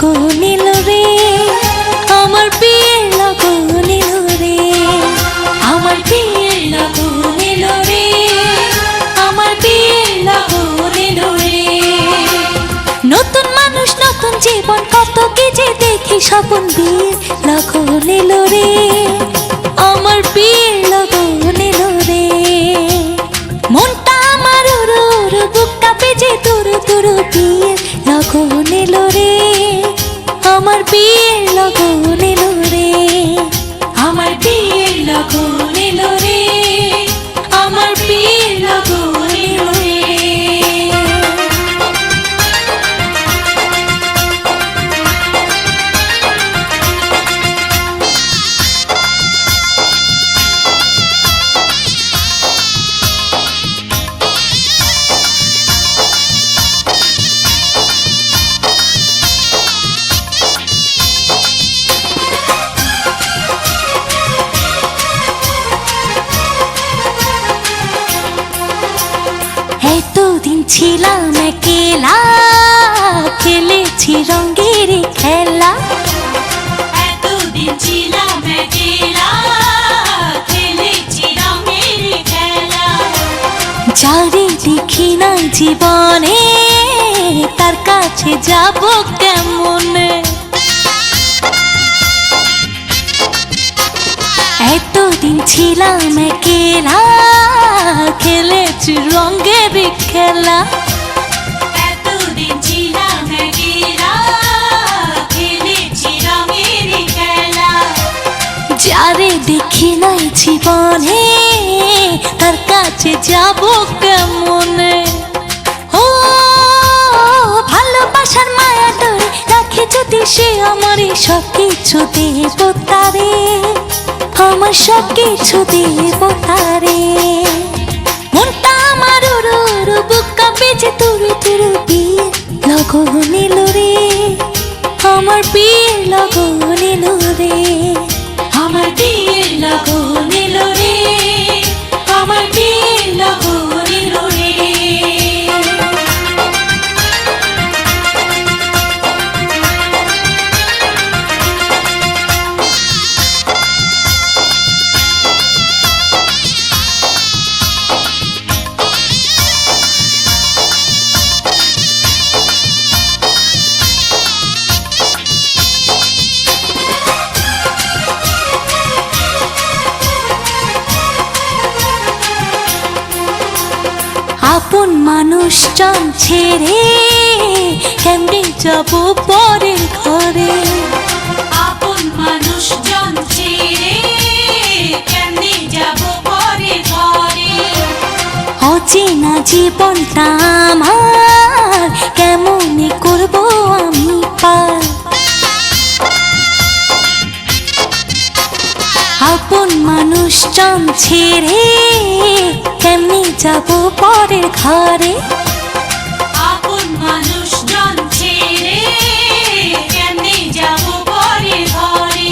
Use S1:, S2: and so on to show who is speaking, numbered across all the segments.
S1: লগন এলো রে, আমার বিয়ের লগন এলো রে, আমার বিয়ের লগন এলো রে, আমার বিয়ের লগন এলো রে। নতুন মানুষ নতুন জীবন কত কি যে দেখি স্বপন, বিয়ের লগন এলো রে, আমার বিয়ের লগন এলো রে। মনটা আমার উড়ু উড়ু, বুকটা বেজে তুরু তুরু, বিয়ের লগন এলো রে, আমার বিয়ের লগন এলো রে, আমার বিয়ের লগন এলো রে, আমার বিয়ের লগন এলো রে। এতদিন ছিলাম একলা, খেলেছি রঙের খেলা,
S2: এতদিন ছিলাম একলা, খেলেছি রঙের খেলা।
S1: যারে দেখি না জীবনে, তার কাছে যাব কেমনে। এতদিন ছিলাম একলা, খেলেছি রঙের খেলা,
S2: এতদিন ছিলাম একলা, খেলেছি রঙের খেলা।
S1: যারে দেখি নাই জীবনে, তার কাছে যাব কেমনে। ও ভালোবাসার মায়া ধরে রাখে যদি সে, আমার সব কিছু দেব তারে, আমার সব কিছু দেব তারে। মনটা আমার উড়ু উড়ু, বুকটা বেজে তুরু তুরু, বিয়ের লগন এলো রে, আমার বিয়ের লগন এলো রে,
S2: আমার বিয়ের লগন এলো রে, আমার বিয়ের লগন এলো রে।
S1: আপন মানুষজন ছেড়ে কেমনে যাব পরের ঘরে,
S2: আপন মানুষজন ছেড়ে কেমনে যাব পরের ঘরে।
S1: অচেনা জীবনটা আমার কেমনে করব আমি পার। আপন মানুষজন ছেড়ে কেমনে যাব পরের ঘরে,
S2: আপন মানুষজন ছেড়ে কেমনে যাব পরের ঘরে।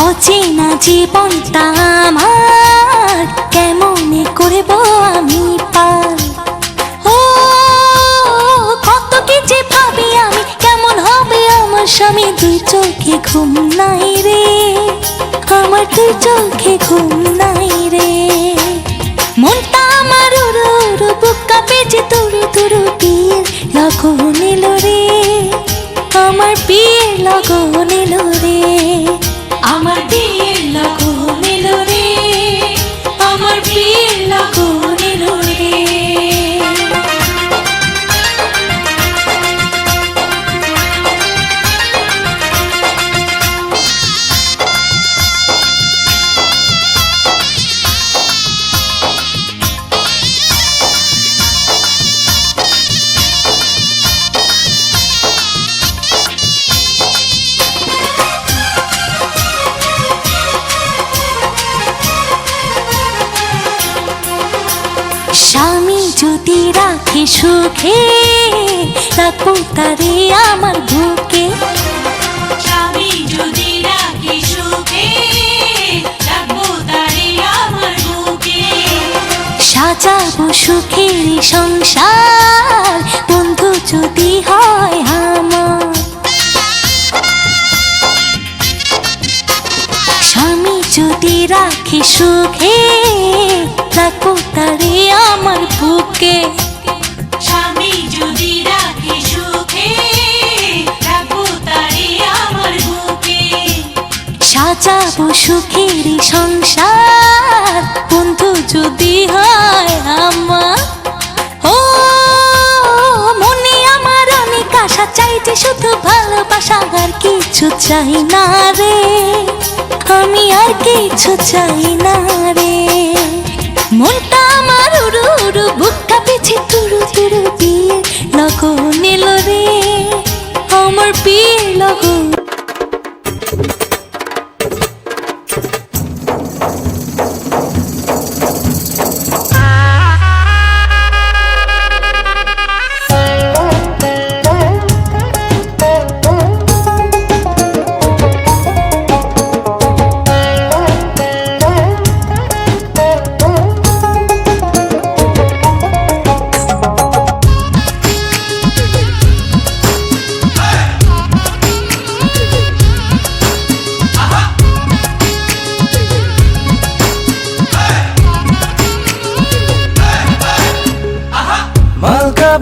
S1: অচেনা জীবনটা আমার কেমনে করব আমি পার। ও কত কি যে ভাবি আমি, কেমন হবে আমার স্বামী, দুই চোখে ঘুম নাই রে, আমার দুই চোখে ঘুম নাই রে। মনটা আমার উড়ু উড়ু, বুকটা বেজে তুরু তুরু, বিয়ের লগন এলো রে, আমার বিয়ের লগন এলো রে,
S2: আমার বিয়ের লগন এলো রে, আমার বিয়ের লগন এলো রে।
S1: স্বামী যদি রাখে সুখে, রাখবো তারে আমার বুকে,
S2: স্বামী যদি রাখে সুখে, রাখবো তারে আমার বুকে।
S1: সাজাবো সুখের সংসার, বন্ধু যদি হয় আমার। সুখে রাখবো তারে আমার বুকে।
S2: স্বামী যদি রাখে সুখে রাখবো তারে আমার বুকে।
S1: সাজাবো সুখের সংসার বন্ধু যদি হয় আমার। ও মনে আমার অনেক আশা, চাইছে শুধু ভালোবাসা, আর কিছু চাই না রে, আমি আর কিছু চাই না রে। মনটা আমার উড়ু উড়ু, বুক কাঁপেছে তুরু তুরু, বিয়ের লগন এলো রে, আমার বিয়ের লগন।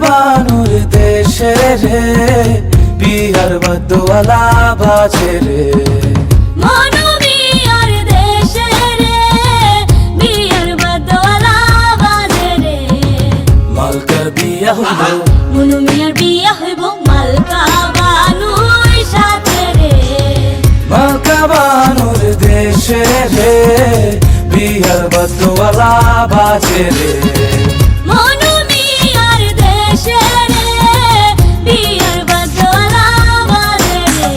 S3: বানুর দেশে রে বিহার বদওয়ালা বাজে রে।
S1: মনোবিয়ার দেশে রে বিয়ার বদওয়ালা বাজে রে।
S3: মালকার বিয়া হইল,
S1: মনোমিয়ার বিয়া হইব মালকা বানুর সাথে রে।
S3: মালকা বানুর দেশে রে বিহার বদওয়ালা বাজে রে।
S1: মনোমিয়ার দেশে রে বিয়ার বদওয়ালা বাজে রে।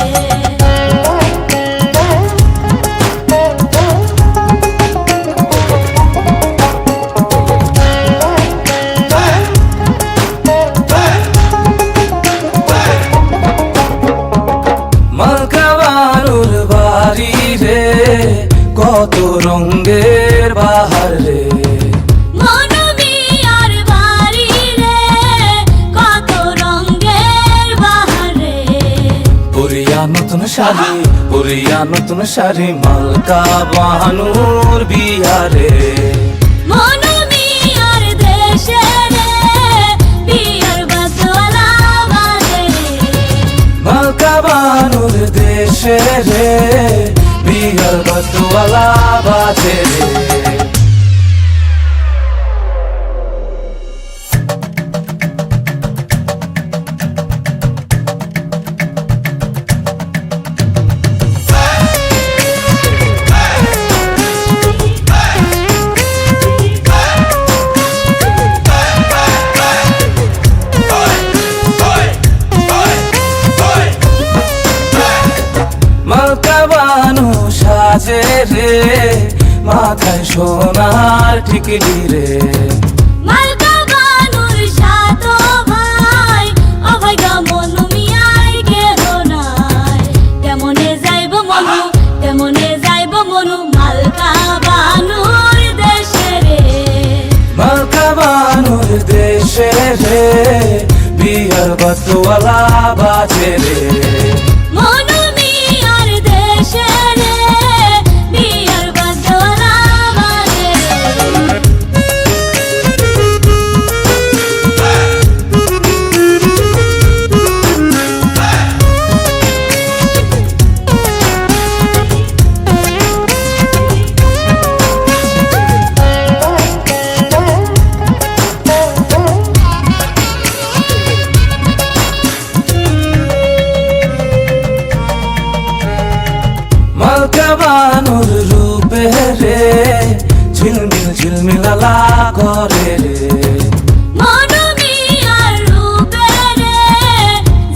S3: মালকা বানুর বাড়ি রে কত রঙের বাহার রে।
S1: মনোমিয়ার বাড়ি রে কত রঙের বাহার রে।
S3: পরিয়া নতুন শাড়ি, পরিয়া নতুন শাড়ি, মালকা বানুর বিয়া রে।
S1: মনোমিয়ার দেশে রে বিয়ার বদওয়ালা বাজে রে।
S3: মালকা বানুর দেশে রে বিহার বদওয়ালা বাজে রে। মালকা বানু সাজে রে মাথায় সোনার টিকলি রে।
S1: মালকা বানুর সাতো ভাই অভয় গা মনোমিয়ার কেহ নাই। কেমনে যাইব মনু, কেমনে যাইব মনু মালকা বানুর দেশে রে।
S3: মালকা বানুর দেশে রে বিহার বদওয়ালা বাজে রে।
S1: মনোমিয়ার দেশে রে বিয়ার বদওয়ালা বাজে রে।
S3: মালকা বানুর রূপে রে ঝিলমিল ঝিলমিলালা করে রে।
S1: মনোমিয়ার রূপে রে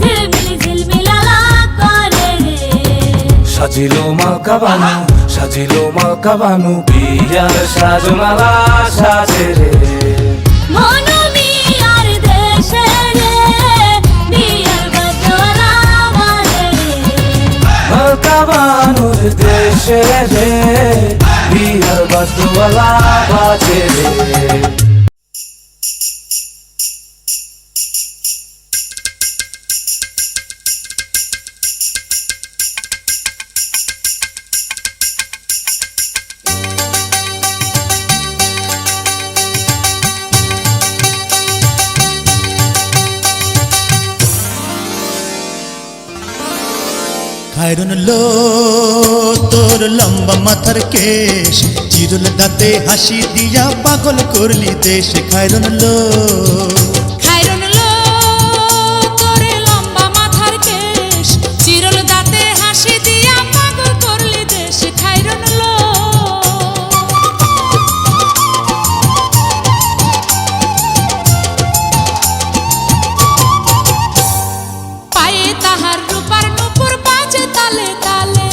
S1: ঝিলমিল ঝিলমিলালা করে রে।
S3: সাজিল মালকা বানু, সাজিল মালকা বানু, বিয়ার সাজমালা সাজে রে।
S1: মনোমিয়ার দেশে রে বিয়ার বদওয়ালা বাজে রে।
S3: মালকা বানুর দেশে রে বিহার বদওয়ালা বাজে রে।
S4: খায়রন লো তোর লম্বা মাথার কেশ, চিরল দাঁতে হাসি দিয়া পাগল করলি দেশ। খায়রন লো
S1: খায়রন লো তোর লম্বা মাথার কেশ, চিরল দাঁতে হাসি দিয়া পাগল করলি দেশ। খায়রন লো পায়ে তাহার রূপার নূপুর বাজে তালে তালে,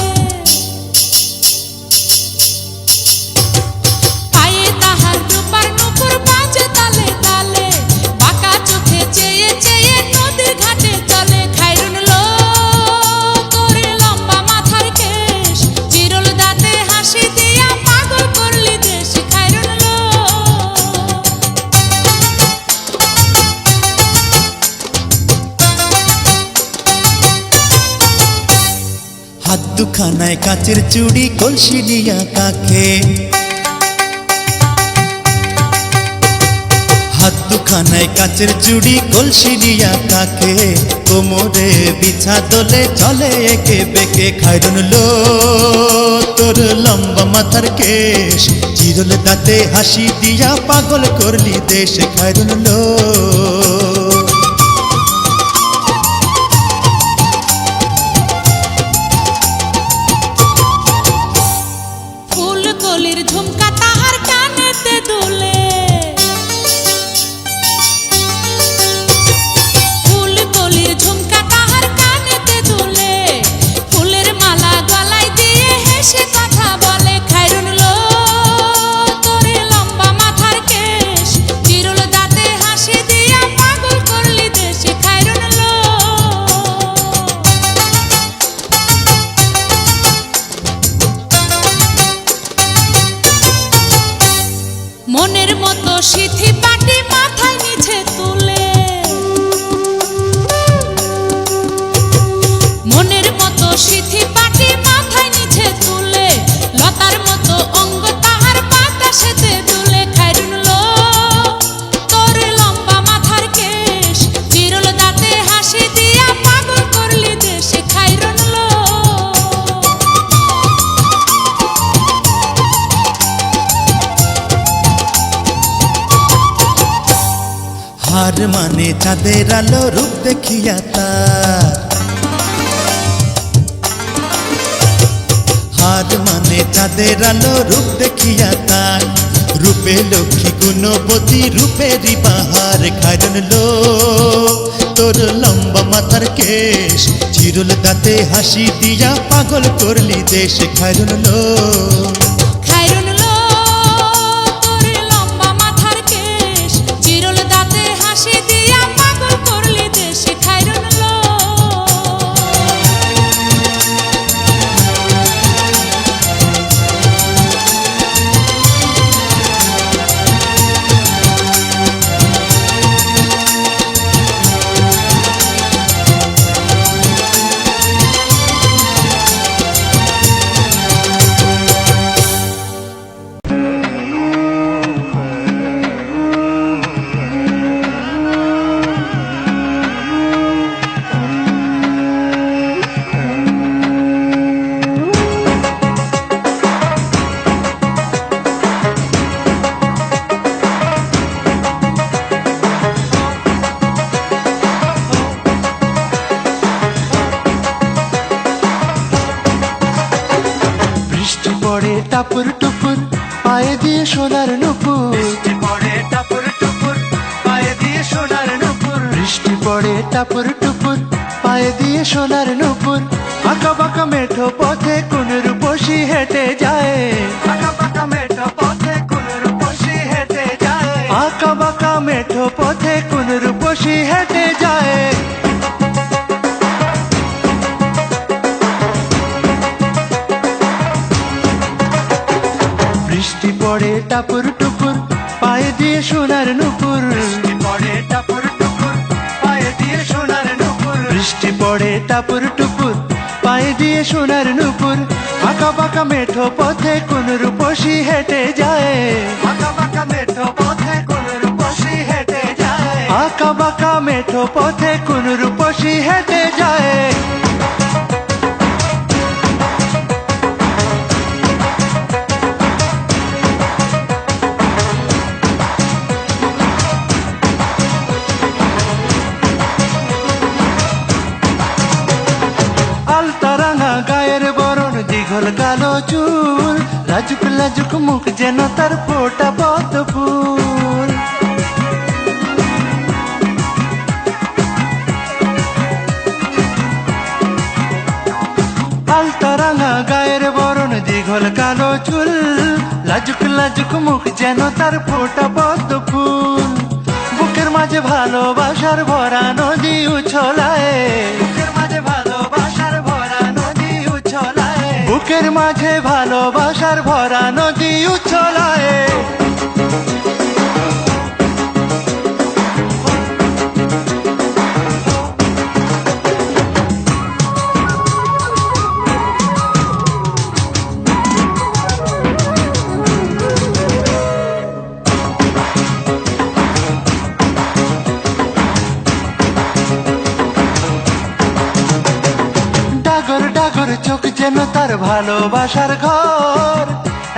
S1: পায়ে তাহার রূপার নূপুর বাজে তালে তালে, বাঁকা চোখে চেয়ে চেয়ে নদীর ঘাটে চলে। খায়রন লো তোর লম্বা মাথার কেশ, চিরল দাঁতে হাসি দিয়া পাগল করলি দেশ। খায়রন লো
S4: হাত দুখানায় কাচের চুড়ি কলসি নিয়া কাখে, হাত দুখানায় কাচের চুড়ি কলসি নিয়া কাখে, কোমরে বিছা দোলে চলে একে বেঁকে। খায়রন লো তোর লম্বা মাথার কেশ, চিরল দাঁতে হাসি দিয়া পাগল করলি দেশ। খায়রন লো
S1: ফুল কলির ঝুমকা তাহার কানেতে দুলে, ফুল কলির ঝুমকা তাহার কানেতে দুলে, ফুলের মালা গলায় দিয়ে হেসে কথা বলে। খায়রন লো তোর লম্বা মাথার কেশ, চিরল দাঁতে হাসি দিয়া পাগল করলি দেশ। খায়রন লো মনের মতো সিথি পাটি মাথায় নিচে তুলে, মনের মতো সিথি পাটি মাথায় নিচে তুলে, লতার মতো অঙ্গ তাহার বাতাসেতে দুলে। খায়রন লো তোর লম্বা মাথার কেশ, চিরল দাঁতে হাসি দিয়া পাগল করলি দেশ। খায়রন লো
S4: হার মানে চাঁদের আলো রূপ দেখিয়া তার, হার মানে চাঁদের আলো রূপ দেখিয়া তার, রূপে লক্ষ্মী গুণবতী রূপেরই বাহার। খায়রন লো তোর লম্বা মাথার কেশ, চিরল দাঁতে হাসি দিয়া পাগল করলি দেশ। খায়রন লো
S1: খায়রন লো তোর লম্বা মাথার কেশ, চিরল দাঁতে হাসি দিয়া পাগল করলি দেশ। খায়রন লো
S5: টাপুর টুপুর পায়ে দিয়ে সোনার নুপুর, বৃষ্টি পড়ে টাপুর টুপুর পায়ে দিয়ে সোনার নুপুর, বৃষ্টি পড়ে টাপুর টুপুর পায়ে দিয়ে সোনার নুপুর। আঁকা বাঁকা মেঠো পথে কোন রূপসী হেঁটে যায়, আঁকা বাঁকা মেঠো পথে কোন রূপসী হেঁটে যায়, আঁকা বাঁকা মেঠো পথে কোন রূপসী হেঁটে যায়। বৃষ্টি পড়ে টাপুর টুপুর পায়ে দিয়ে সোনার নুপুর, বৃষ্টি পড়ে টাপুর টুপুর পায়ে দিয়ে সোনার নুপুর, বৃষ্টি পড়ে টাপুর টুপুর পায়ে দিয়ে সোনার নুপুর। আঁকা বাঁকা মেঠো পথে কোন রূপসী হেঁটে যায়, আঁকা বাঁকা মেঠো পথে কোন রূপসী হেঁটে যায়, আঁকা বাঁকা মেঠো পথে কোন রূপসী হেঁটে যায়। দীঘল কালো চুল, লাজুক লাজুক মুখ যেন তার ফোটা পদ্ম ফুল। আলতা রাঙা গায়ের বরণ, দীঘল কালো চুল, লাজুক লাজুক মুখ যেন তার ফোটা পদ্ম ফুল। বুকের মাঝে ভালোবাসার ভরা নদী উছলায়, বুকের মাঝে ভালোবাসার ভরা নদী উছলায়, বুকের মাঝে ভালোবাসার ভরা নদী উছলায়। ডাগর ডাগর চোখ যেন তার ভালোবাসার ঘর,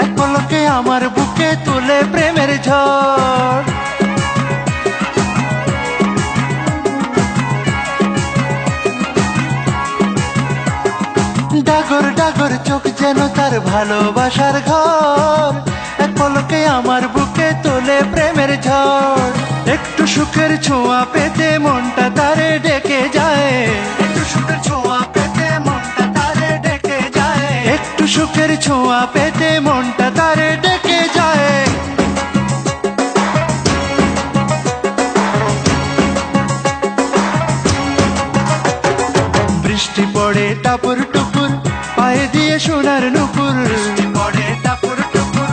S5: এক পলকে আমার বুকে তুলে প্রেমের ঝড়। ডাগর ডাগর চোখ যেন তার ভালোবাসার ঘর, এক পলকে আমার বুকে তোলে প্রেমের ঝড়। একটু সুখের ছোঁয়া পেতে মনটা তারে ডেকে যায়, একটু সুখের ছোঁয়া পেতে মনটা তারে ডেকে যায়, একটু সুখের ছোঁয়া পেতে মনটা তারে ডেকে যায়। বৃষ্টি পড়ে টাপুর টুপুর, পায়ে দিয়ে সোনার নুপুর, বৃষ্টি পড়ে টাপুর টুপুর,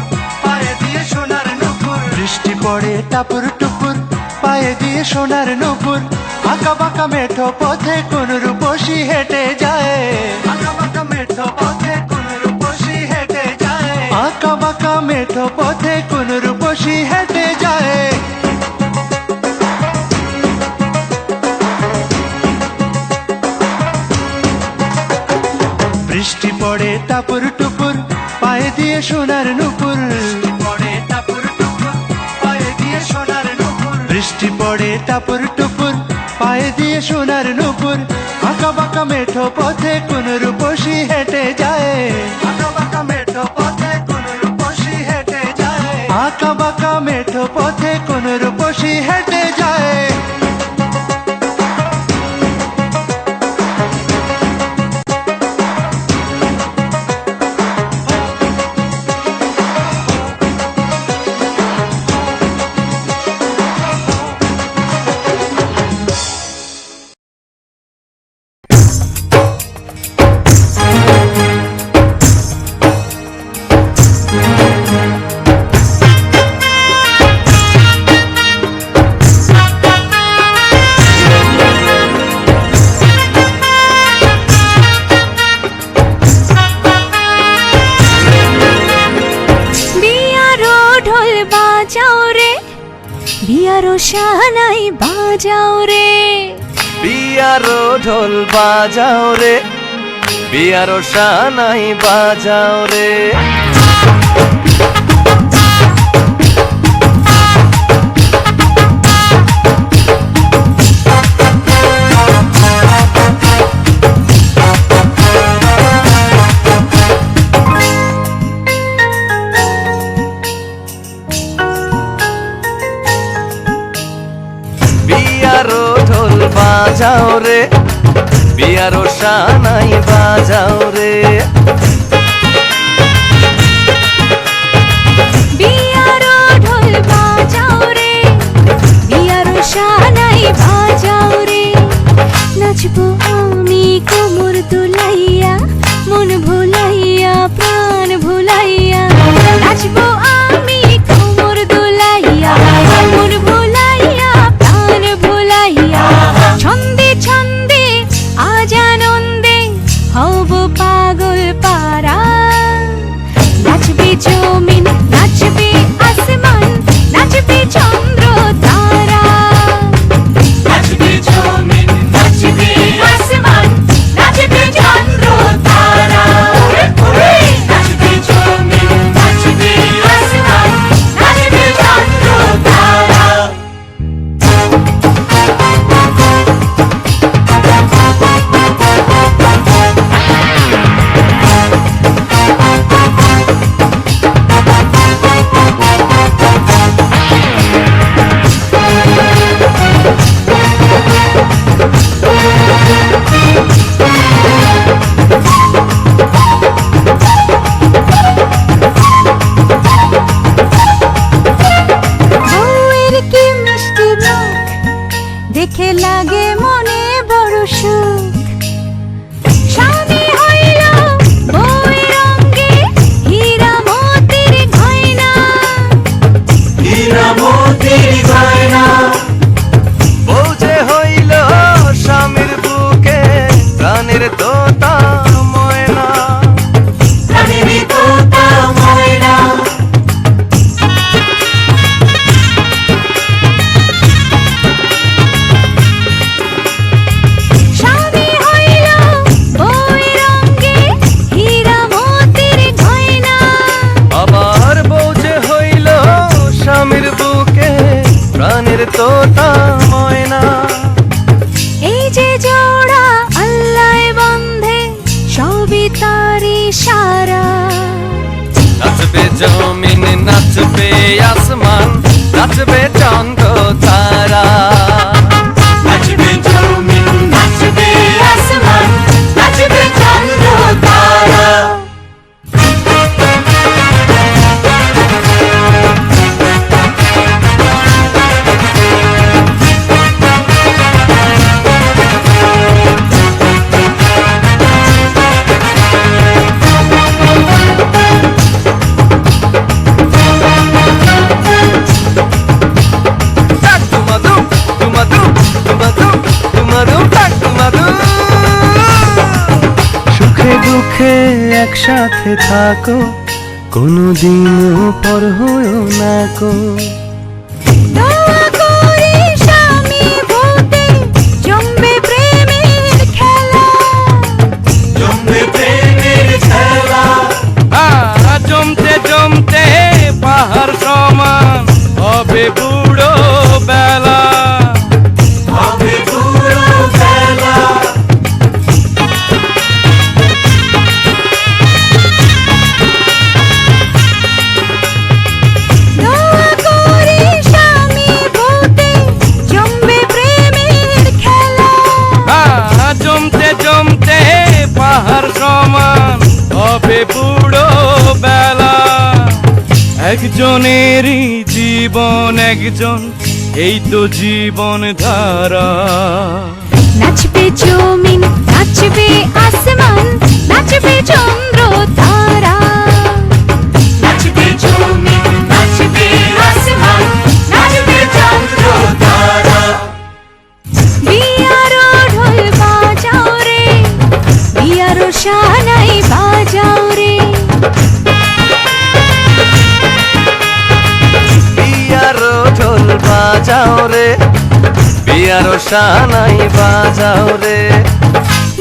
S5: পায়ে দিয়ে সোনার নুপুর, বৃষ্টি পড়ে টাপুর টুপুর, পায়ে দিয়ে সোনার নুপুর। আঁকা বাঁকা মেঠো পথে কোন রূপসী হেঁটে যায়, আঁকা বাঁকা মেঠো পথে কোন রূপসী হেঁটে যায়, আঁকা বাঁকা মেঠো পথে কোন রূপসী হেঁটে যায়। বৃষ্টি পড়ে টাপুর টুপুর, পায়ে দিয়ে সোনার নুপুর, বৃষ্টি পড়ে টাপুর টুপুর, পায়ে দিয়ে সোনার নুপুর, বৃষ্টি পড়ে টাপুর টুপুর, পায়ে দিয়ে সোনার নুপুর। আঁকা বাঁকা মেঠো পথে কোন রূপসী হেঁটে যায়, আঁকা বাঁকা মেঠো পথে কোন রূপসী হেঁটে যায়, আঁকা বাঁকা মেঠো পথে কোন রূপসী হেঁটে যায়।
S1: বিয়ারো শানাই বাজাও রে,
S3: বিয়ারো ঢোল বাজাও রে, বিয়ারো শানাই বাজাও রে। বিয়ারো ঢোল বাজাও রে, বিয়ারো শানাই বাজাও রে।
S1: বিয়ারো ঢোল বাজাও রে, বিয়ারো শানাই বাজাও রে। নাচবো আমি কোমর দুলাইয়া, মন ভুলাইয়া প্রাণ ভুলাইয়া, নাচবো আমি কোমর দুলাইয়া, মন ভুলাইয়া প্রাণ ভুলাইয়া। ছন্দে ছন্দে আজ আনন্দে হব পাগল পারা, নাচবে জমিন নাচবে আসমান, নাচবে চন্দ্র তারা, নাচবে জমিন নাচবে আসমান। তার ইশারা।
S3: নাচবে জমিন নাচবে আসমান নাচবে চন্দ্র তারা
S2: নাচবে জমিন নাচবে আসমান নাচবে চন্দ্র তারা।
S3: সুখে দুঃখে একসাথে থাকো কোনদিনও পর হয়েও না কো
S1: দোয়া করি স্বামী ভূতে জমবে প্রেমের খেলা।
S2: জমবে প্রেমের খেলা।
S3: জমতে জমতে পাহাড় সমান হবে বুড়ো বেলা
S2: হবে পুরো বেলা।
S1: দোয়া করি স্বামী ভূতে জমবে প্রেমের খেলা।
S3: জমতে জমতে পাহাড় সমান হবে বুড়ো বেলা একজনেরই জীবন একজন এই তো জীবন ধারা
S1: নাচবে জমিন নাচবে আসমান নাচবে চন্দ্র তারা।
S2: নাচবে জমিন নাচবে আসমান নাচবে চন্দ্র তারা।
S1: বিয়ারো ঢোল বাজাও রে বিয়ারো শানাই বাজাও রে।
S3: বিয়ারো ঢোল বাজাও রে বিয়ারো শানাই বাজাও রে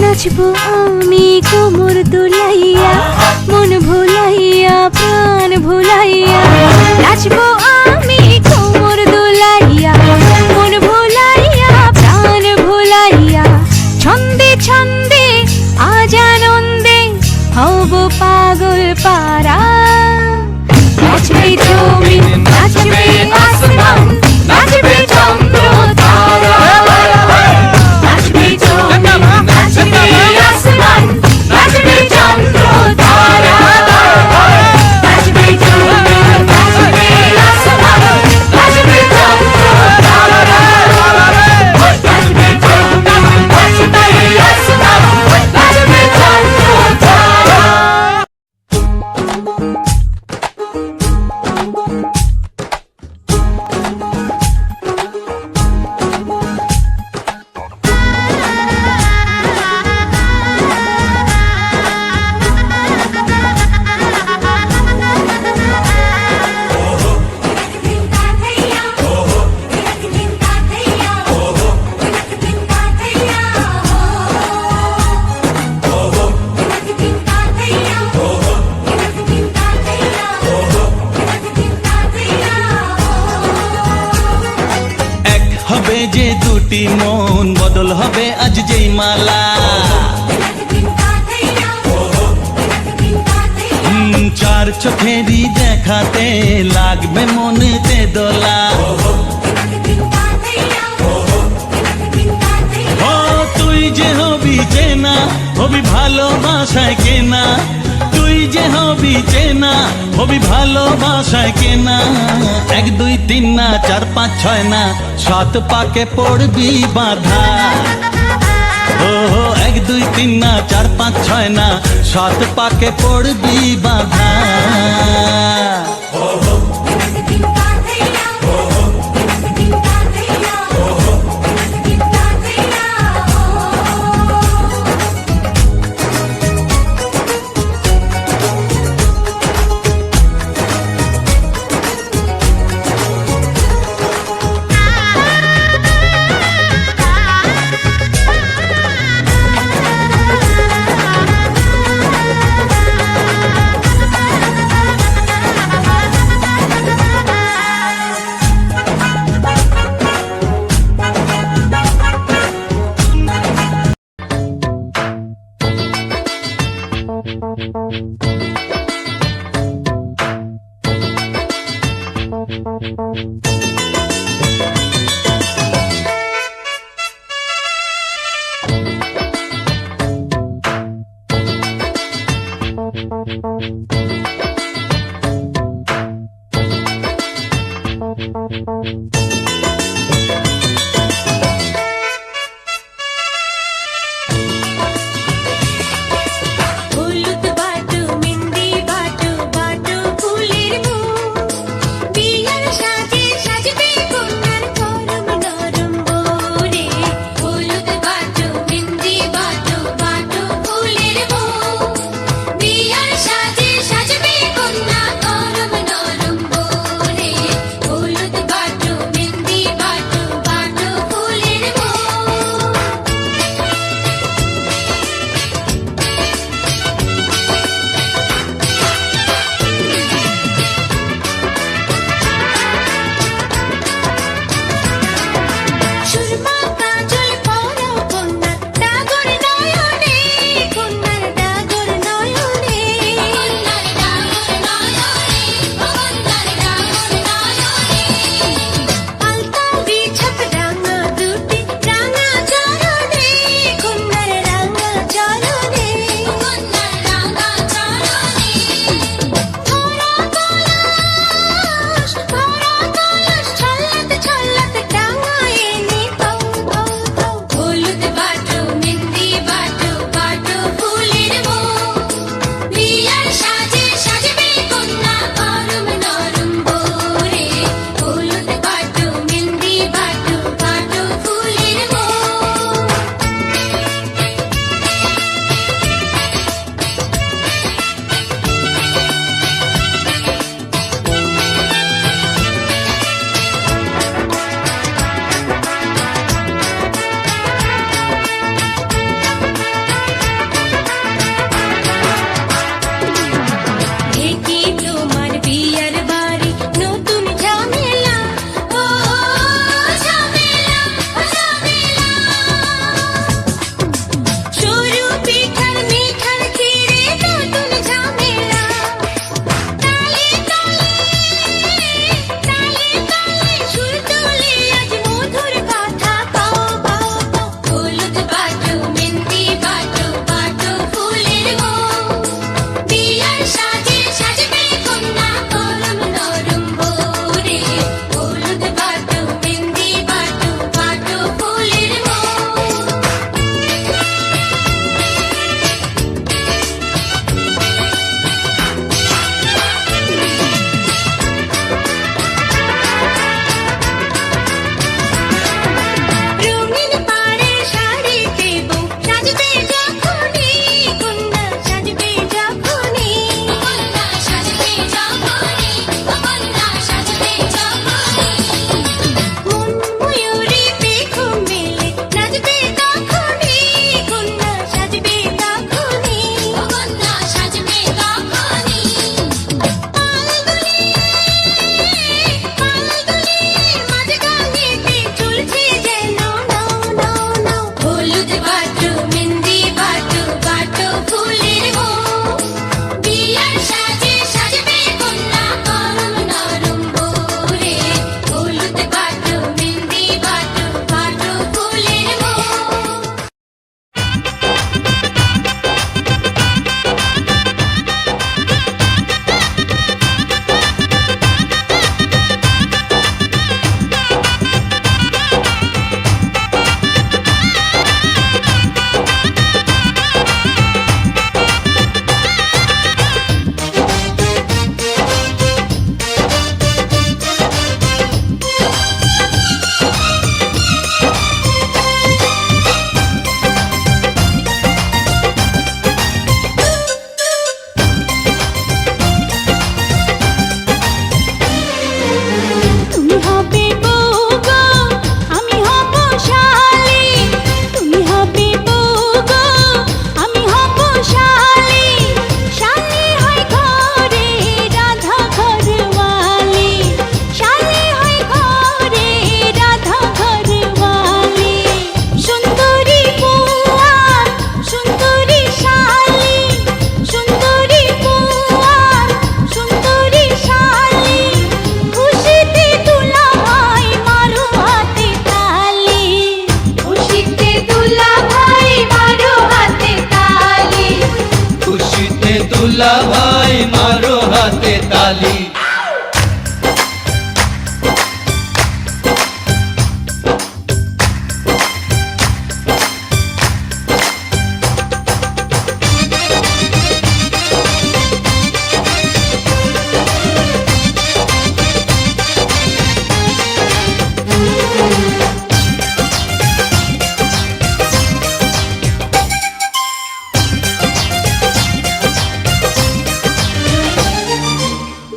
S1: নাচবো আমি কোমর দুলাইয়া মন ভুলাইয়া প্রাণ ভুলাইয়া। নাচবো আমি কোমর দুলাইয়া মন ভুলাইয়া প্রাণ ভুলাইয়া। ছন্দে ছন্দে আজ আনন্দে হব পাগল পারা। নাচবে জমিন নাচবে আসমান নাচবে চন্দ্র তারা। নাচবে জমিন নাচবে আসমান নাচবে চন্দ্র তারা। নাচবে জমিন নাচবে আসমান নাচবে চন্দ্র তারা। নাচবে জমিন নাচবে আসমান নাচবে চন্দ্র তারা।
S4: এক হবে যে দুটি মন বদল হবে আজ যেই মালা চার চোখেরই দেখাতে লাগবে মনেতে দোলা ও তুই যে হবি চেনা হবি ভালোবাসায় কেনা তুই যে হবি চেনা হবি ভালোবাসায় কেনা এক দুই তিন না চার পাঁচ ছয় না সাত পাকে পড়বি বাধা ও এক দুই তিন না চার পাঁচ ছয় না সাত পাকে পড়বি বাধা
S1: হলুদ বাটু মেহেন্দি
S3: দুলা ভাই মারো হাতে তালি।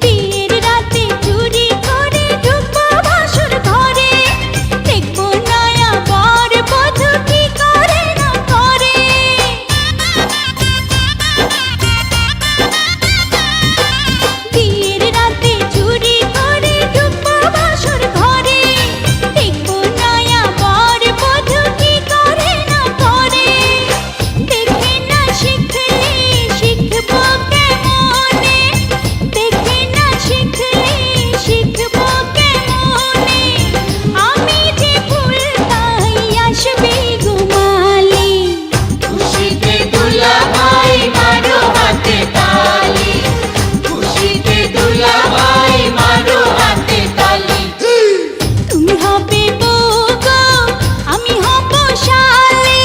S1: বিয়ের রাতে চুরি করে ঢুকবো ভাসুর ঘরে, দেখবো নয়া বর বধূ কি করে না করে। বিয়ের রাতে চুরি করে ঢুকবো ভাসুর ঘরে, দেখবো নয়া বর বধূ কি করে না করে। দেখে না শিখলে শিখবো কেমনে, দেখে না শিখলে শিখবো কেমনে। আমি যে ফুল তাই আসবে ঘুমালি।
S2: খুশিতে দুলা ভাই মারো হাতে তালি, খুশিতে দুলা ভাই মারো হাতে তালি।
S1: তুমি হবে বউ গো, আমি হব শালি।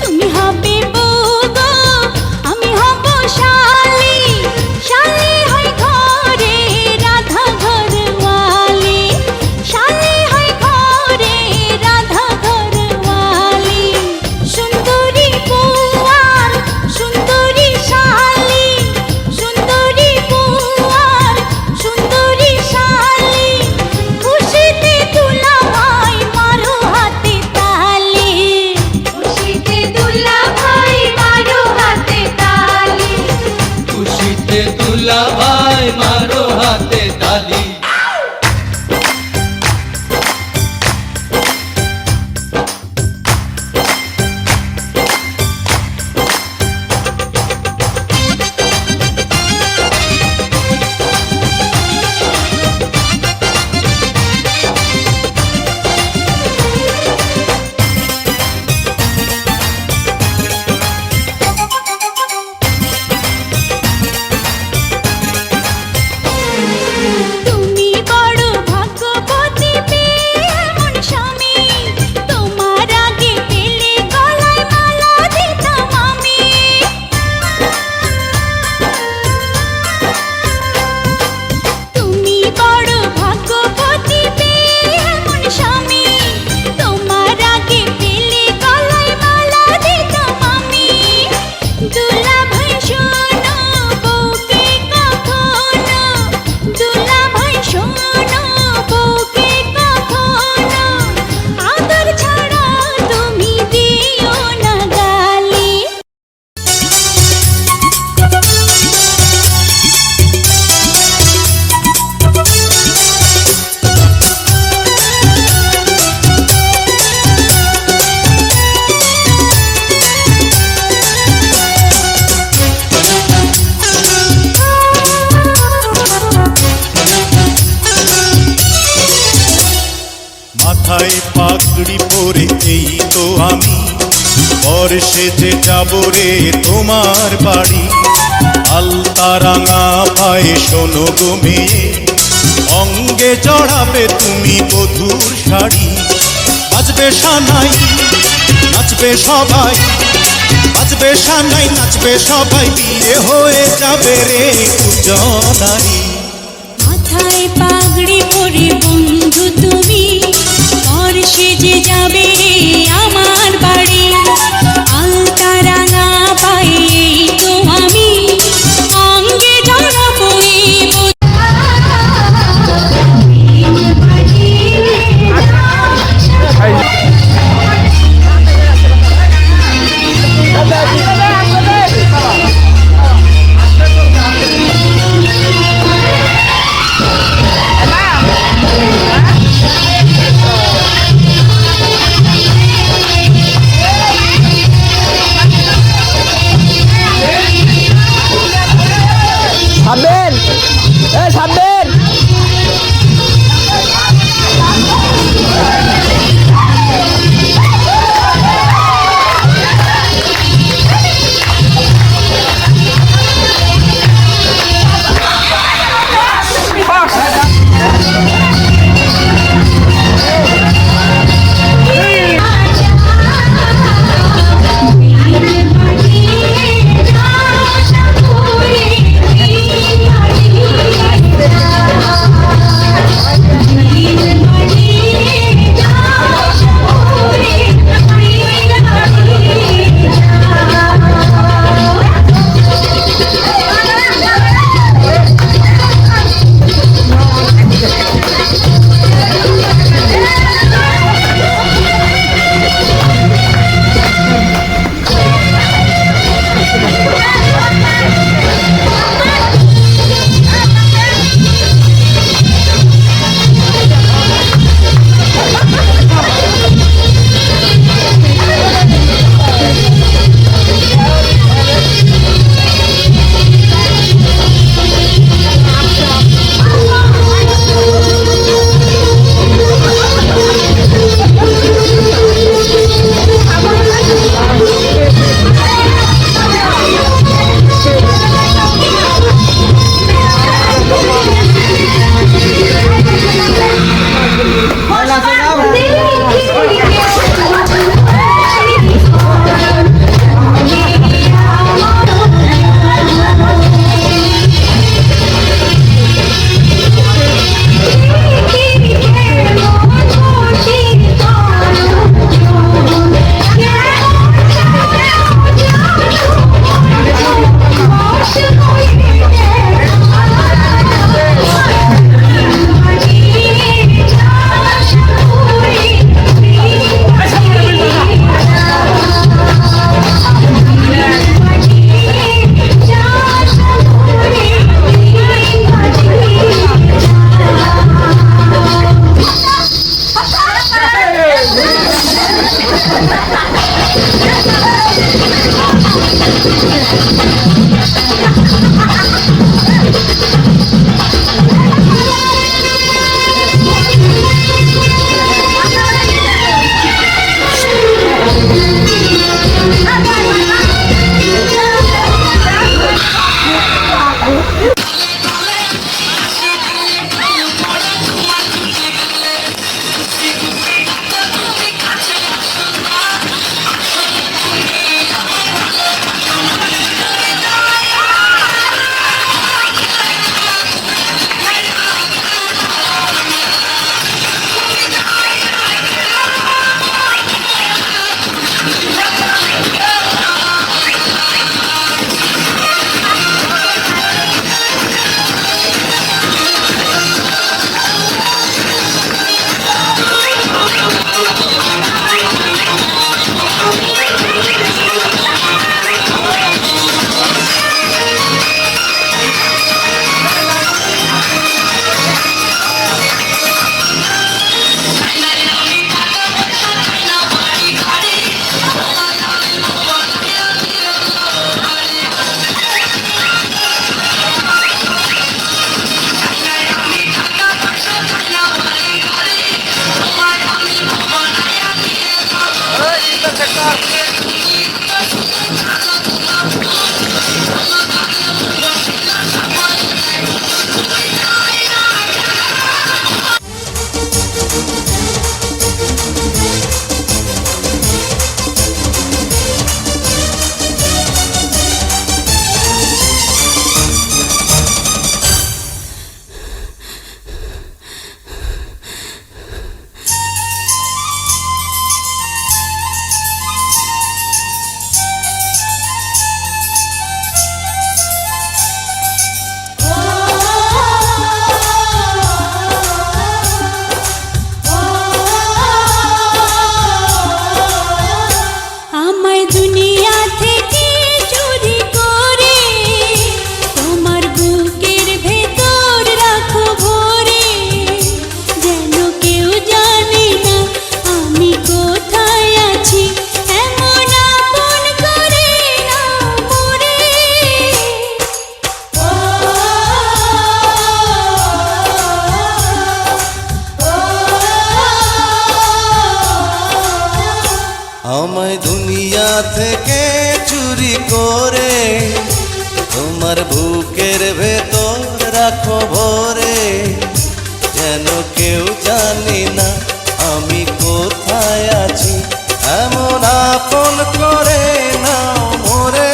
S1: তুমি হবে বউ গো, আমি হব শালি। শালি হয় ঘরে রাধা ঘরওয়ালি, শালি হয় ঘরে রাধা ঘরওয়ালি। সুন্দরী বউ আর সুন্দরী শালি, সুন্দরী বউ আর সুন্দরী শালি। খুশিতে দুলা ভাই মারো হাতে তালি, খুশিতে দুলা ভাই মারো হাতে তালি।
S3: খুশিতে দুলা ভাই মারো হাতে তালি।
S1: তুমি বড় ভাগ্যবতী পেয়ে এমন স্বামী, তোমার আগে পেলে গলায় মালা দিতাম আমি। তুমি বড় ভাগ্যবতী পেয়ে এমন স্বামী, তোমার আগে পেলে গলায় মালা দিতাম আমি। দুলা ভাই শোনো বউকে কখনো, দুলা ভাই শোনো বউকে কখনো। আদর ছাড়া তুমি দিও না গালি।
S4: মাথায় পাগড়ি পরে এই তো আমি বর সেজে যাব রে তোমার বাড়ি। আলতা রাঙা পায়ে শোনো গো মেয়ে, অঙ্গে জড়াবে তুমি বধূর শাড়ি। বাজবে সানাই নাচবে সবাই, বাজবে সানাই নাচবে সবাই, বিয়ে হয়ে যাবে রে উজনারি।
S1: মাথায় পাগড়ি পরে বন্ধু তুমি, বর সেজে যাবে রে আমার বাড়ি। আলতা রাঙা পায়ে এই তো আমি, অঙ্গে জড়াবো এই
S4: আমায় দুনিয়া থেকে চুরি করে তোমার বুকের ভেতর রাখো ভরে, যেন কেউ জানি না আমি কোথায় আছি, এমন আপন করে নাও মোরে।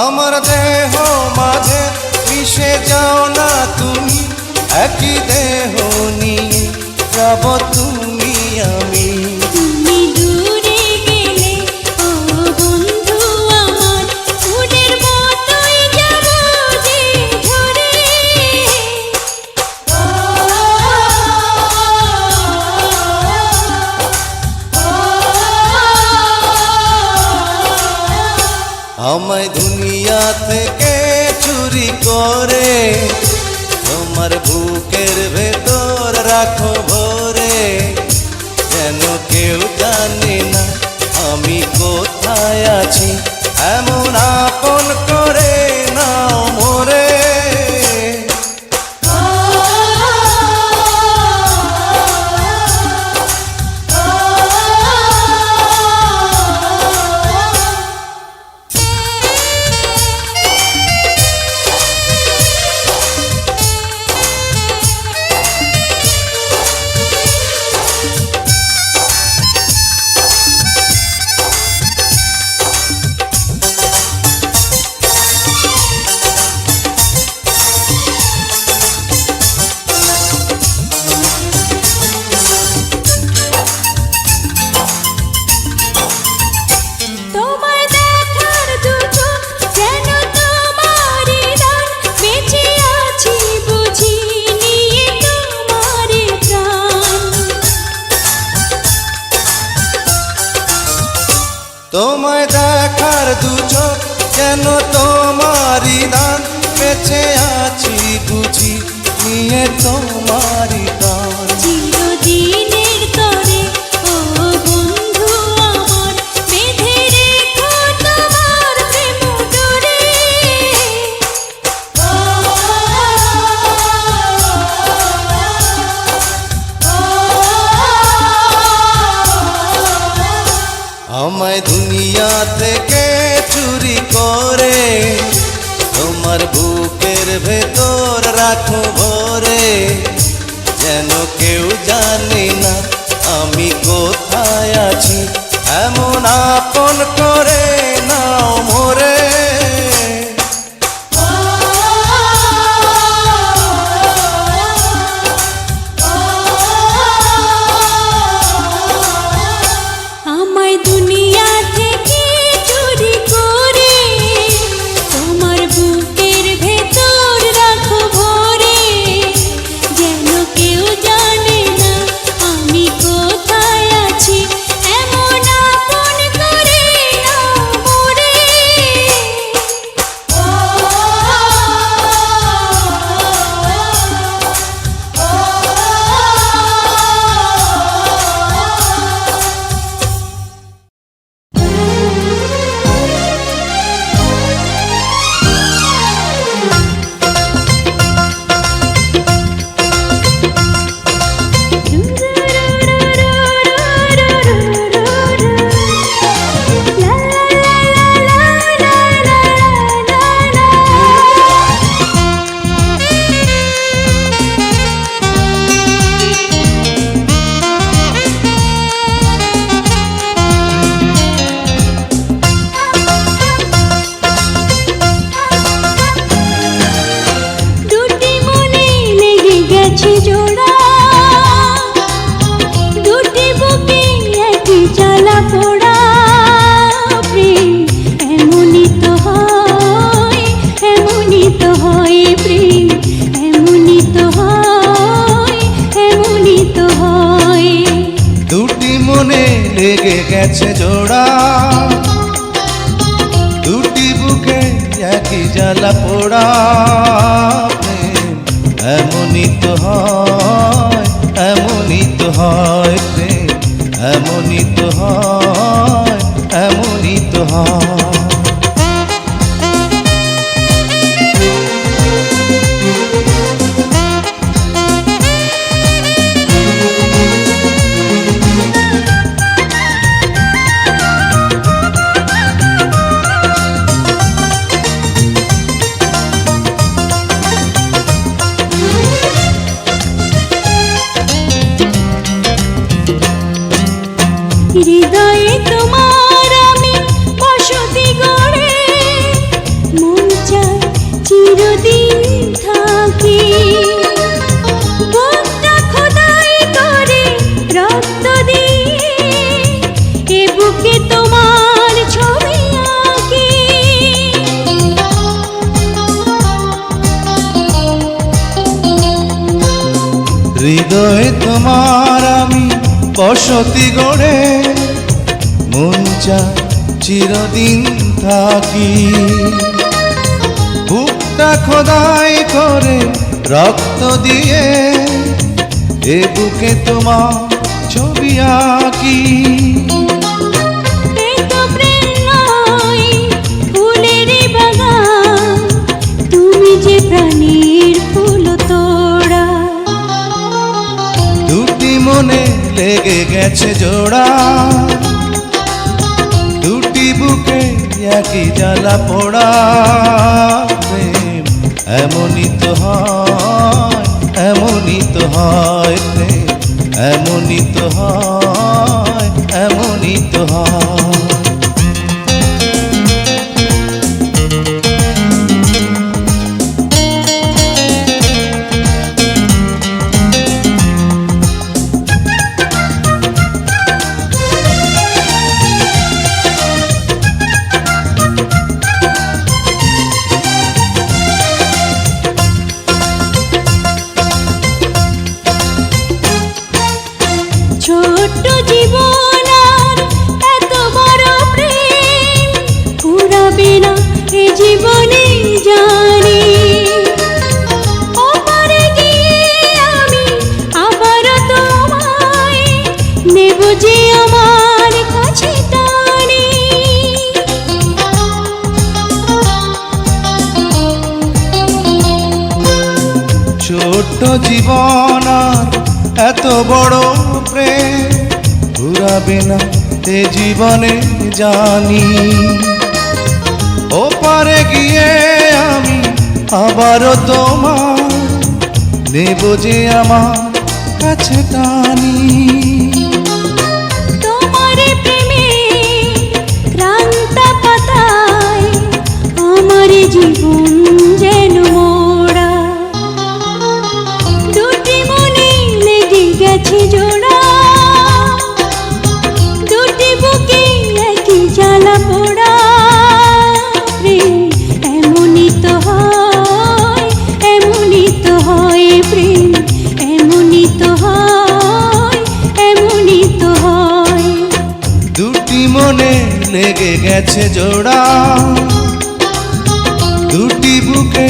S4: আমার দেহ মাঝে মিশে যাও না তুমি, একই দেহ নিয়ে যাব তুমি আমি।
S1: তুমি দূরে গেলে ও বন্ধু আমার, ফুলের মতোই যাব যে ঝরে।
S4: আমায় দুনিয়া থেকে চুরি করে তোমার বুকের ভেতর রাখো ভরে, যেন কেউ জানে না আমি কোথায় আছি, এমন আপন করে নাও মোরে। তোমায় দেখার দু চোখ কেন তোমারই দান, বেঁচে আছি বুঝি নিয়ে তোমারই দান।
S1: চিরদিনের তরে ও বন্ধু আমার, বেঁধে রেখো তোমার প্রেম ডোরে।
S4: আমায় দুনিয়া থেকে চুরি করে তোমার বুকের ভেতর রাখো ভরে, যেন কেউ জানে না আমি কোথায় আছি, এমন আপন করে নাও মোরে।
S1: আমায় দুনিয়া থেকে চুরি করে তোমার বুকের ভেতর রাখো ভরে, যেন কেউ জানে না আমি কোথায় আছি, এমন আপন করে নাও মোরে। দুটি মনে লেগে গেছে জোড়া, দুটি বুকে একই জ্বালা পোড়া প্রেম, এমনই তো হয়, এমনই তো হয় প্রেম, এমনই তো হয়, এমনই তো হয়।
S4: দুটি মনে লেগে গেছে জোড়া, দুটি বুকে একই জ্বালা পোড়া প্রেম, এমনই তো হয়, এমনই তো হয় প্রেম, এমনই তো হয়, এমনই তো হয়।
S1: হৃদয়ে তোমার আমি বসতি গড়ে, মন চায় চিরদিন থাকি, বুকটা খোদাই করে রক্ত দিয়ে, এ বুকে তোমার ছবি আঁকি।
S4: হৃদয়ে তোমার আমি বসতি গড়ে, মন চায় চিরদিন থাকি, বুকটা খোদাই করে রক্ত দিয়ে, এ বুকে তোমার ছবি আঁকি।
S1: এ তো প্রেম নয়, ফুলেরই বাগান, তুমি যে প্রাণীর ফুল তোড়া।
S4: দুটি মনে লেগে গেছে জোড়া, দুটি বুকে একই জ্বালা পোড়া প্রেম, এমনই তো হয়, এমনই তো হয় প্রেম, এমনই তো হয়, এমনই তো হয়।
S1: ছোট্ট জীবন আর এত বড় প্রেম,
S5: জীবন আর এত বড় প্রেম ঘুরাবে না এ জীবনে জানি। ওপারে গিয়ে আমি আবারও তোমার নেব যে আমার কাছে টানি।
S1: তোমার প্রেমে ক্রান্ত পাতায় আমার জীবন যেন মোড়া, দুটি মনে লেগে গেছে জোড়া, দুটি বুকে একই জ্বালা পোড়া। প্রেম এমনই তো হয়, এমনই তো হয়, প্রেম এমনই তো হয়, এমনই তো হয়।
S5: দুটি মনে লেগে গেছে জোড়া, দুটি বুকে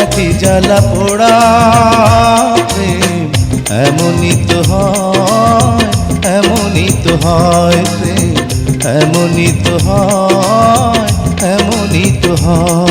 S5: একই জ্বালা পোড়া। প্রেম এমনই তো হয়, এমনই তো হয়, প্রেম এমনই তো হয়, এমনই তো হয়।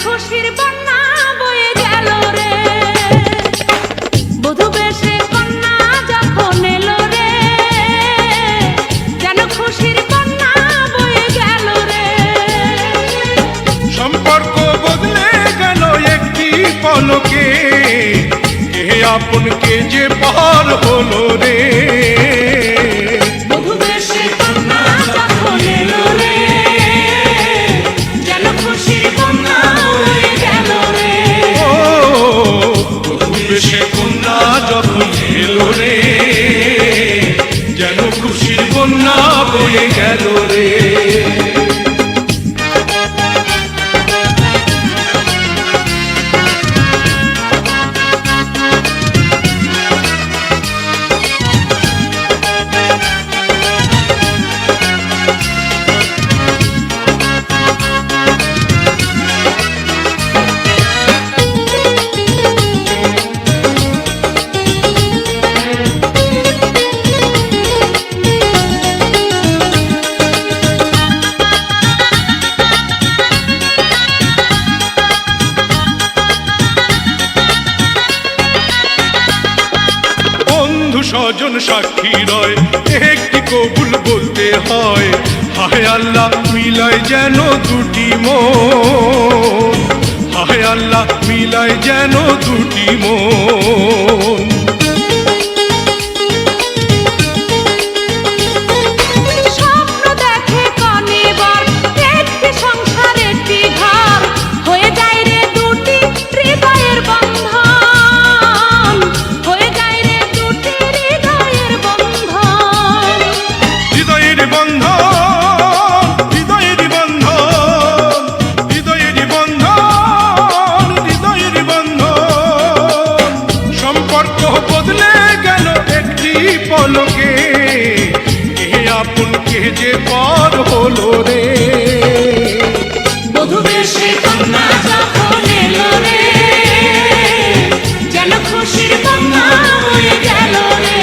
S1: খুশির বন্যা বয়ে গেল রে, বধূ বেশে কন্যা যখন এলো রে, যেন খুশির বন্যা বয়ে গেল রে।
S6: সম্পর্ক বদলে গেল একটি পলকে, কে আপন কে যে পর হলো রে।
S1: বধূ বেশে কন্যা যখন এলো রে, যেন খুশির বন্যা বয়ে গেল রে।
S6: ও বধূ বেশে কন্যা যখন এলো রে, যেন খুশির বন্যা বয়ে গেল রে। স্বজন সাক্ষী রয়, একটি কবুল বলতে হয়। হায় আল্লাহ মিলায় যেন দুটি মন, হায় আল্লাহ মিলায় যেন দুটি মন।
S1: স্বপ্ন দেখে কনিবার একটি সংসার একটি ঘর,
S6: যে পর হলো রে।
S2: বধূ বেশে কন্যা যখন এলো রে, যেন খুশির কন্যা হয়ে গেল রে।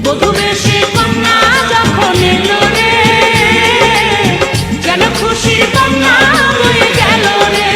S2: বধূ বেশে কন্যা যখন এলো রে, যেন খুশির কন্যা হয়ে গেল রে।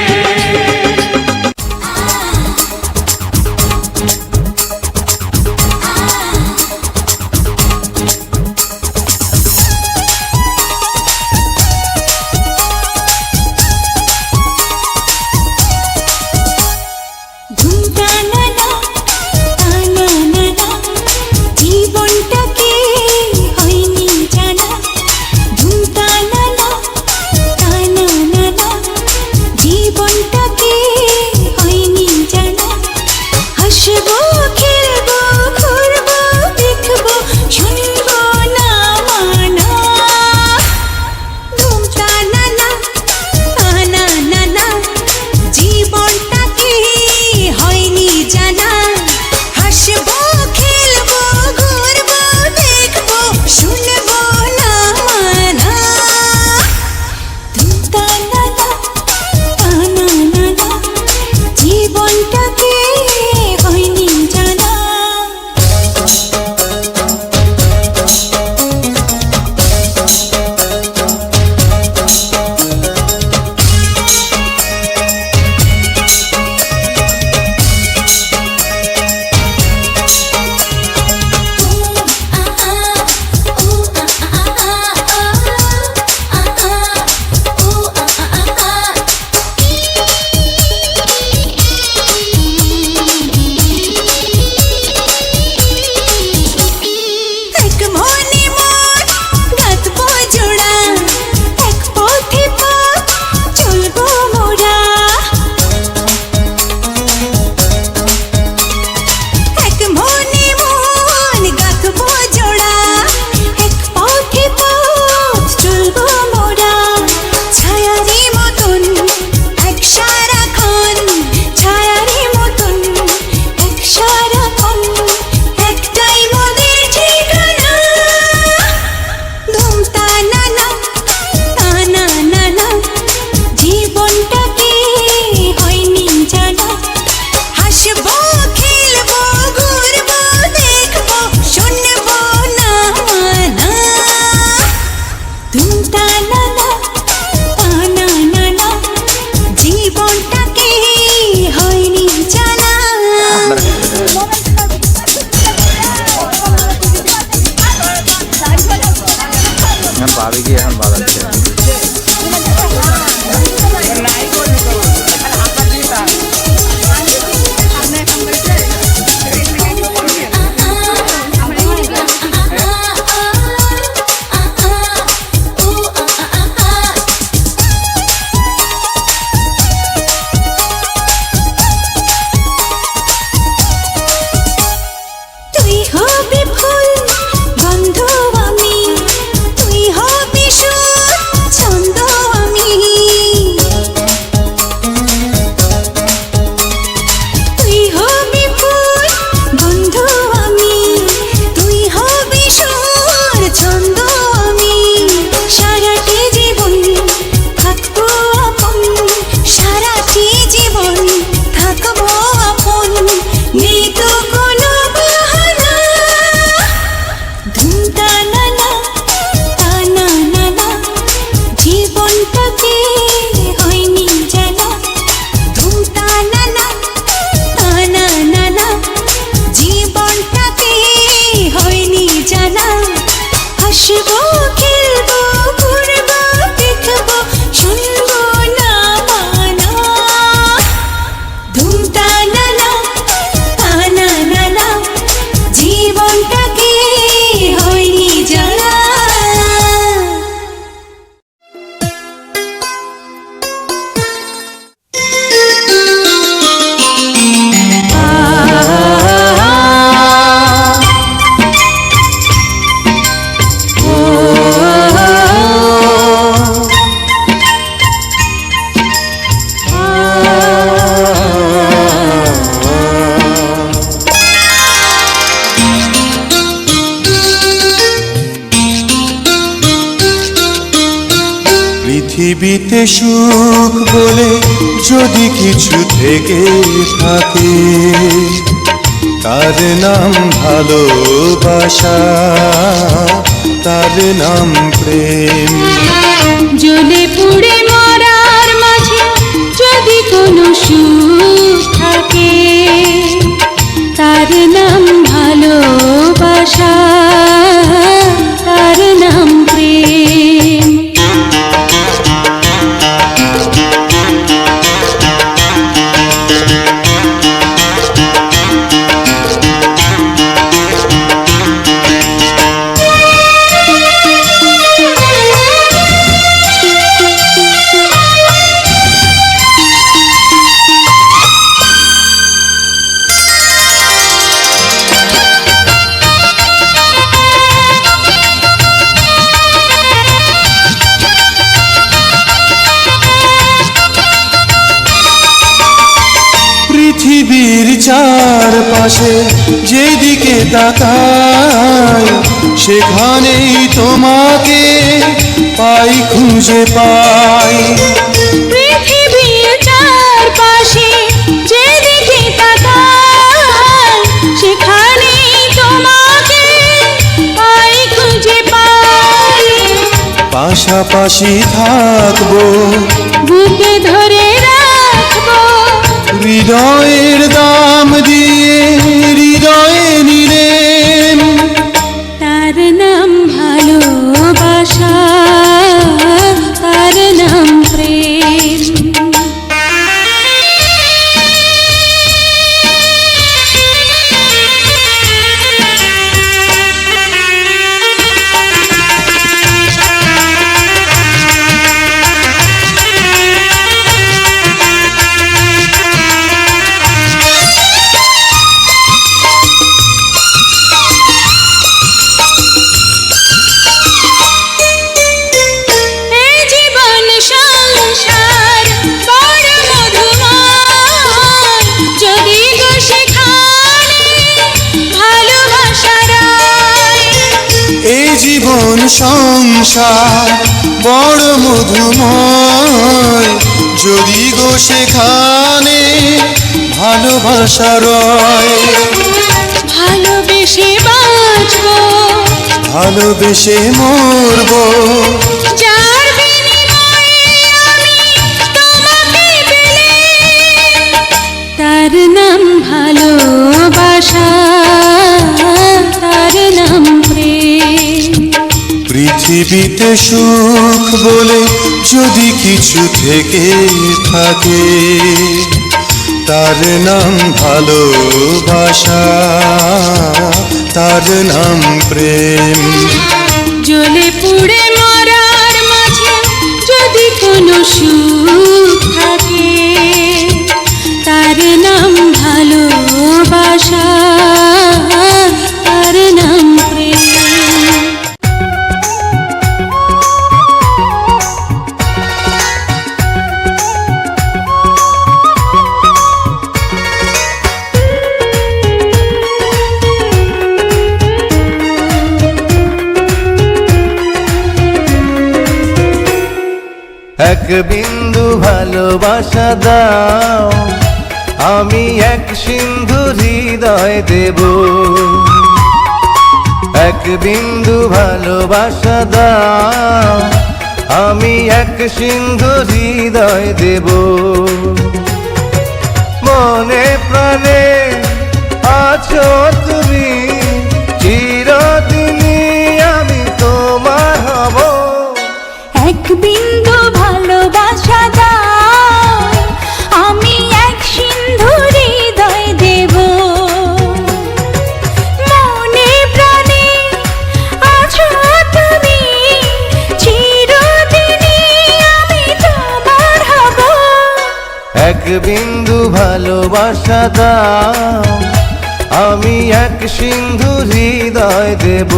S7: ভাবি কি এখন বাজাচ্ছে
S1: তুই হবি ফুল বন্ধু আমি, তুই হবি
S5: পৃথিবীতে সুখ বলে যদি কিছু থেকে থাকে, তার নাম ভালোবাসা, তার নাম প্রেম।
S1: জ্বলে পুড়ে মরার মাঝে যদি কোনো সুখ থাকে, তার নাম ভালোবাসা, তার নাম প্রেম।
S5: পৃথিবীর চারপাশে যেদিকে তাকাই, সেখানেই তোমাকে পাই, খুঁজে পাই।
S1: পৃথিবীর চারপাশে যেদিকে তাকাই, সেখানেই তোমাকে পাই, খুঁজে পাই।
S5: পাশাপাশি থাকবো,
S1: বুকে ধরে রাখবো,
S5: হৃদয়ের দাম দিয়ে হৃদয়ে নিলেন।
S1: তার নাম ভালোবাসা, তার নাম প্রেম।
S5: জীবন সংসার বড় মধুময়, যদি গো সেখানে ভালোবাসা রয়।
S1: ভালোবেসে বাঁচবো,
S5: ভালোবেসে মরবো,
S1: যার বিনিময়ে আমি তোমাকে পেলে, তার নাম ভালোবাসা, তার নাম প্রেম।
S5: পৃথিবীতে সুখ বলে যদি কিছু থেকে থাকে, তার নাম ভালোবাসা, তার নাম প্রেম।
S1: জ্বলে পুড়ে মরার মাঝে যদি কোনো সুখ থাকে, তার নাম ভালোবাসা, তার নাম প্রেম।
S3: এক বিন্দু ভালোবাসা দাও, আমি এক সিন্ধু হৃদয় দেব। এক বিন্দু ভালোবাসা দাও, আমি এক সিন্ধু হৃদয় দেব। মনে প্রাণে আছো তুমি, চিরদিনই আমি তোমার হব।
S1: এক বিন্দু ভালোবাসা দাও, আমি এক সিন্ধু হৃদয় দেব। মনে প্রাণে আছো তুমি, চিরদিনই আমি তোমার হব।
S3: এক বিন্দু ভালোবাসা দাও, আমি এক সিন্ধু হৃদয় দেব।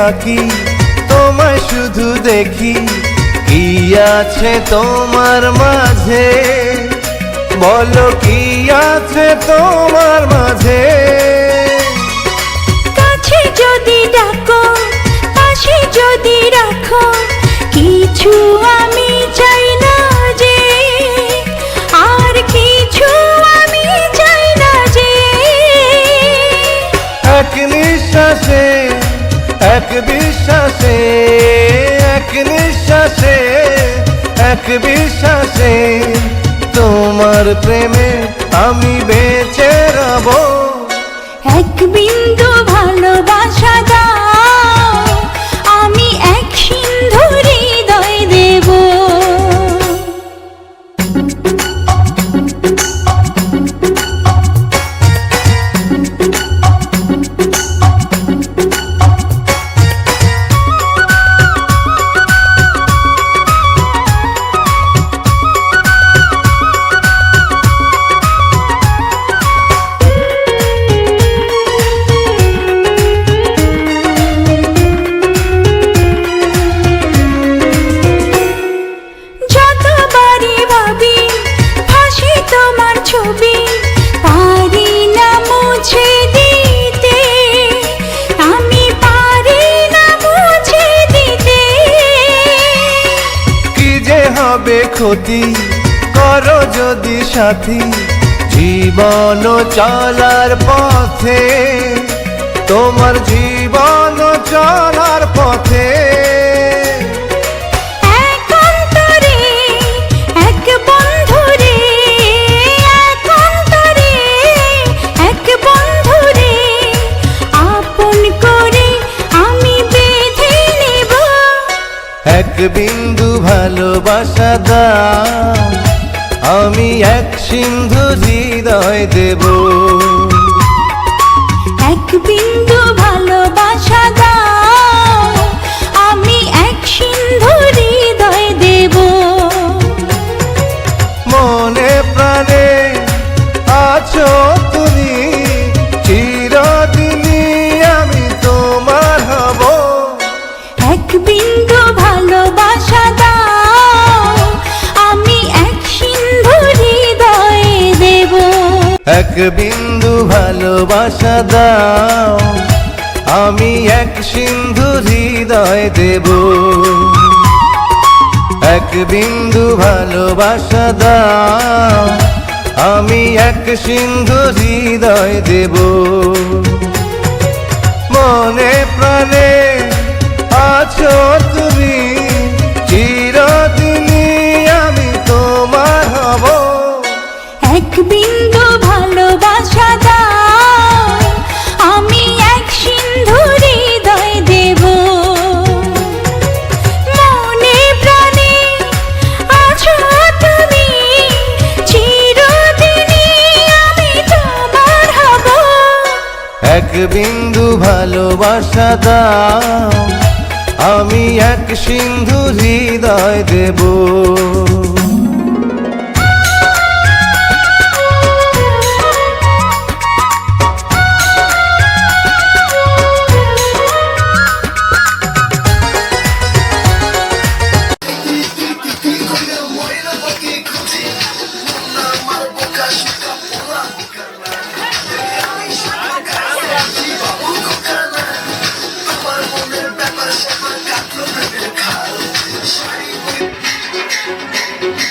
S3: থাকি তোমায় শুধু দেখি কি আছে তোমার মাঝে বলো কি আছে তোমার মাঝে
S1: কাছে যদি ডাকো পাশে যদি রাখো কিছু আমি চাই না যে আর কিছু আমি চাই না যে
S3: এক নিঃশ্বাসে এক বিশ্বাসে এক নিঃশ্বাসে এক বিশ্বাসে তোমার প্রেমে আমি বেঁচে রব
S1: এক বিন্দু ভালোবাসা দাও আমি এক সিন্ধু হৃদয় দেব যতবারই ভাবি ভাসি তোমার ছবি পারি না মুছে দিতে আমি পারি না মুছে দিতে
S3: কি যে হবে ক্ষতি করো যদি সাথী জীবন চলার পথে তোমার জীবন চলার পথে
S1: এক অন্তরে এক বন্ধুরে এক অন্তরে এক বন্ধুরে আপন করে আমি বেঁধে নেব
S3: এক বিন্দু ভালোবাসা দাও আমি এক সিন্ধু হৃদয় দেব
S1: এক বিন্দু ভালোবাসা দাও আমি এক সিন্ধু হৃদয় দেব
S3: মনে প্রাণে আছো তুমি চিরদিনই আমি তোমার হব
S1: এক বিন্দু ভালোবাসা দাও আমি এক সিন্ধু হৃদয় দেব
S3: এক বিন্দু ভালোবাসা দাও আমি এক সিন্ধু হৃদয় দেব এক বিন্দু ভালোবাসা দাও আমি এক সিন্ধু হৃদয় দেব মনে প্রাণে আছো তুমি চিরদিনই আমি তোমার হব
S1: এক বিন্দু ভালোবাসা দাও আমি এক সিন্ধু হৃদয় দেব মনে প্রাণে আছো তুমি চিরদিনই আমি তোমার হব
S3: এক বিন্দু ভালোবাসা দাও আমি এক সিন্ধু হৃদয় দেব
S7: Thank you.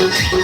S5: রে